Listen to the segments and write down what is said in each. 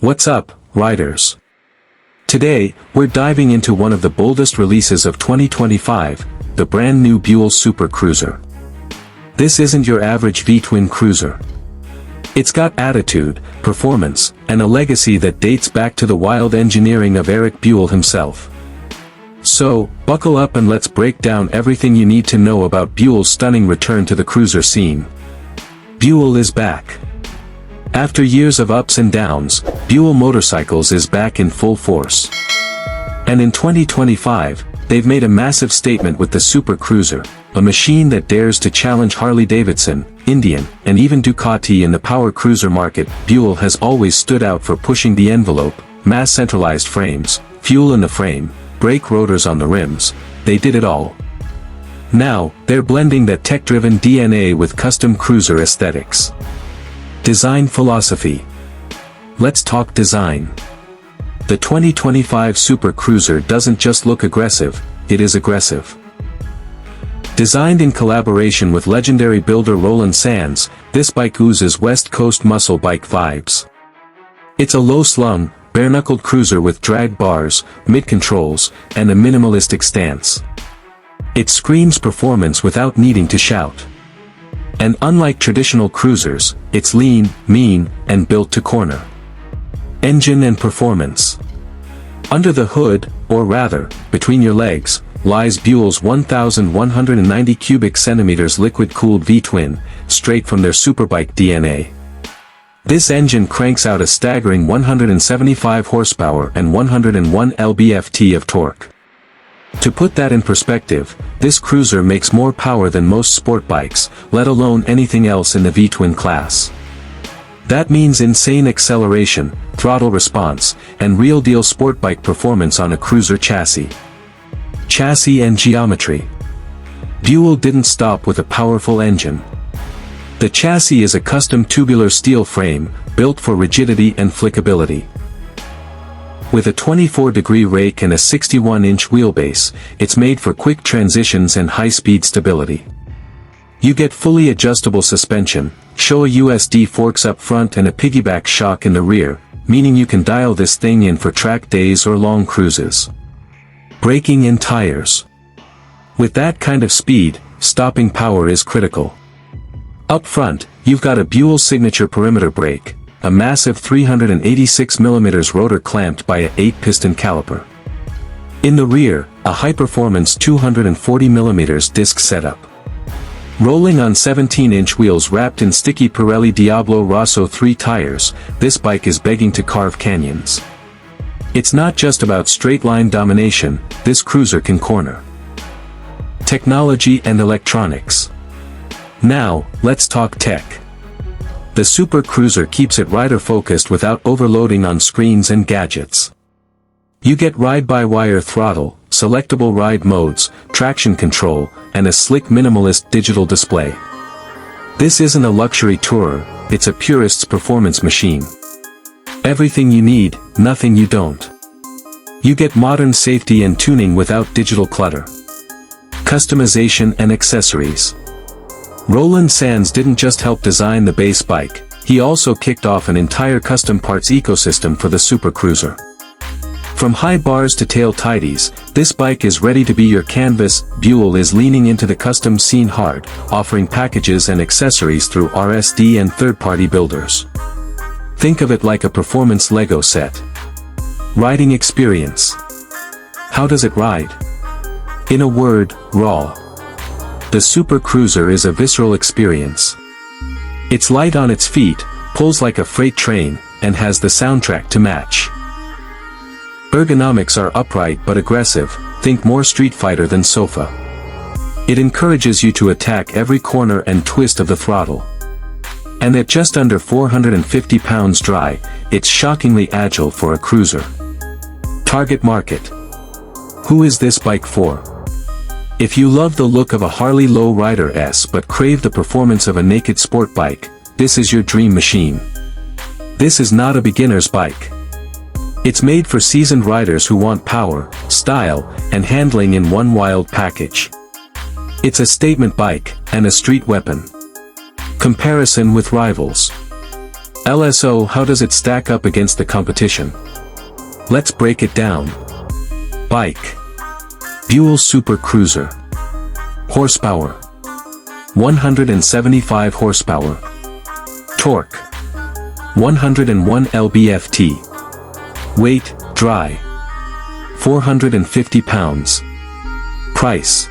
What's up, riders? Today, we're diving into one of the boldest releases of 2025, the brand new Buell Super Cruiser. This isn't your average V-twin cruiser. It's got attitude, performance, and a legacy that dates back to the wild engineering of Eric Buell himself. So, buckle up and let's break down everything you need to know about Buell's stunning return to the cruiser scene. Buell is back. After years of ups and downs, Buell Motorcycles is back in full force. And in 2025, they've made a massive statement with the Super Cruiser, a machine that dares to challenge Harley-Davidson, Indian, and even Ducati in the power cruiser market. Buell has always stood out for pushing the envelope, mass centralized frames, fuel in the frame, brake rotors on the rims, they did it all. Now, they're blending that tech-driven DNA with custom cruiser aesthetics. Design philosophy. Let's talk design. The 2025 Super Cruiser doesn't just look aggressive, it is aggressive. Designed in collaboration with legendary builder Roland Sands, this bike oozes West Coast muscle bike vibes. It's a low-slung, bare-knuckled cruiser with drag bars, mid-controls, and a minimalistic stance. It screams performance without needing to shout. And unlike traditional cruisers, it's lean, mean, and built to corner. Engine and performance. Under the hood, or rather, between your legs, lies Buell's 1,190 cubic centimeters liquid-cooled V-twin, straight from their superbike DNA. This engine cranks out a staggering 175 horsepower and 101 lb-ft of torque. To put that in perspective, this cruiser makes more power than most sport bikes, let alone anything else in the V-twin class. That means insane acceleration, throttle response, and real-deal sport bike performance on a cruiser chassis. Chassis and geometry. Buell didn't stop with a powerful engine. The chassis is a custom tubular steel frame, built for rigidity and flickability. With a 24-degree rake and a 61-inch wheelbase, it's made for quick transitions and high-speed stability. You get fully adjustable suspension, Showa USD forks up front and a piggyback shock in the rear, meaning you can dial this thing in for track days or long cruises. Braking and tires. With that kind of speed, stopping power is critical. Up front, you've got a Buell signature perimeter brake, a massive 386mm rotor clamped by a 8-piston caliper. In the rear, a high-performance 240mm disc setup. Rolling on 17-inch wheels wrapped in sticky Pirelli Diablo Rosso 3 tires, this bike is begging to carve canyons. It's not just about straight-line domination, this cruiser can corner. Technology and electronics. Now, let's talk tech. The Super Cruiser keeps it rider-focused without overloading on screens and gadgets. You get ride-by-wire throttle, selectable ride modes, traction control, and a slick minimalist digital display. This isn't a luxury tourer, it's a purist's performance machine. Everything you need, nothing you don't. You get modern safety and tuning without digital clutter. Customization and accessories. Roland Sands didn't just help design the base bike, he also kicked off an entire custom parts ecosystem for the Super Cruiser. From high bars to tail tidies, this bike is ready to be your canvas. Buell is leaning into the custom scene hard, offering packages and accessories through RSD and third-party builders. Think of it like a performance Lego set. Riding experience. How does it ride? In a word, raw. The Super Cruiser is a visceral experience. It's light on its feet, pulls like a freight train, and has the soundtrack to match. Ergonomics are upright but aggressive, think more Street Fighter than Sofa. It encourages you to attack every corner and twist of the throttle. And at just under 450 pounds dry, it's shockingly agile for a cruiser. Target market. Who is this bike for? If you love the look of a Harley Lowrider S but crave the performance of a naked sport bike, this is your dream machine. This is not a beginner's bike. It's made for seasoned riders who want power, style, and handling in one wild package. It's a statement bike, and a street weapon. Comparison with rivals. LSO, how does it stack up against the competition? Let's break it down. Bike. Buell Super Cruiser. Horsepower. 175 horsepower. Torque. 101 lb-ft. Weight, dry. 450 pounds. Price.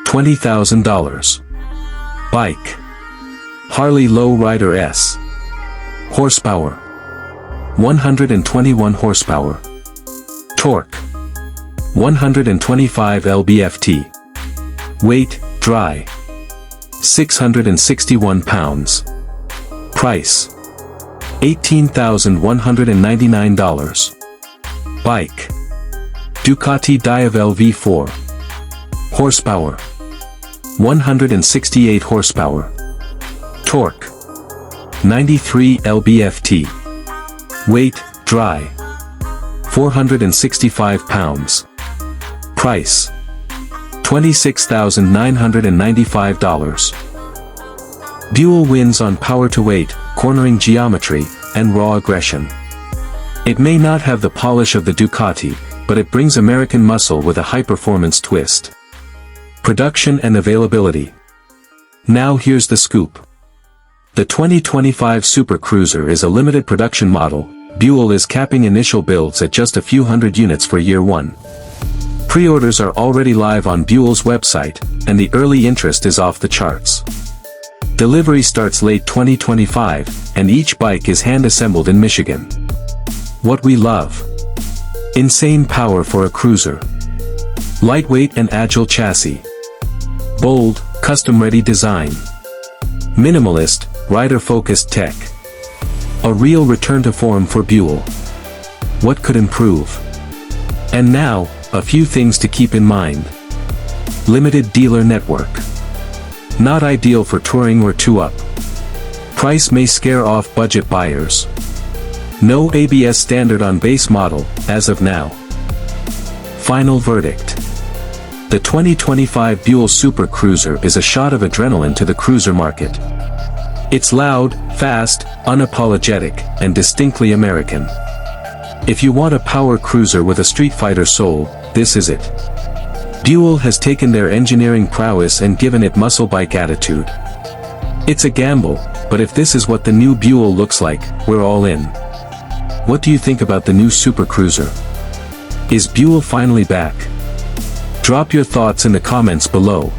$20,000. Bike. Harley Low Rider S. Horsepower. 121 horsepower. Torque. 125 lb-ft. Weight, dry. 661 pounds. Price. $18,199. Bike. Ducati Diavel V4. Horsepower. 168 horsepower. Torque. 93 lb-ft. Weight, dry. 465 pounds. Price. $26,995. Buell wins on power to weight, cornering geometry, and raw aggression. It may not have the polish of the Ducati, but it brings American muscle with a high-performance twist. Production and availability. Now here's the scoop. The 2025 Super Cruiser is a limited production model. Buell is capping initial builds at just a few hundred units for year one. Pre-orders are already live on Buell's website, and the early interest is off the charts. Delivery starts late 2025, and each bike is hand-assembled in Michigan. What we love. Insane power for a cruiser. Lightweight and agile chassis. Bold, custom-ready design. Minimalist, rider-focused tech. A real return to form for Buell. What could improve? And now, a few things to keep in mind. Limited dealer network. Not ideal for touring or two-up. Price may scare off budget buyers. No ABS standard on base model, as of now. Final verdict. The 2025 Buell Super Cruiser is a shot of adrenaline to the cruiser market. It's loud, fast, unapologetic, and distinctly American. If you want a power cruiser with a Street Fighter soul, this is it. Buell has taken their engineering prowess and given it muscle bike attitude. It's a gamble, but if this is what the new Buell looks like, we're all in. What do you think about the new Super Cruiser? Is Buell finally back? Drop your thoughts in the comments below.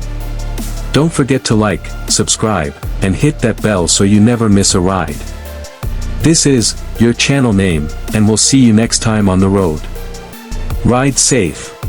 Don't forget to like, subscribe, and hit that bell so you never miss a ride. This is your channel name, and we'll see you next time on the road. Ride safe.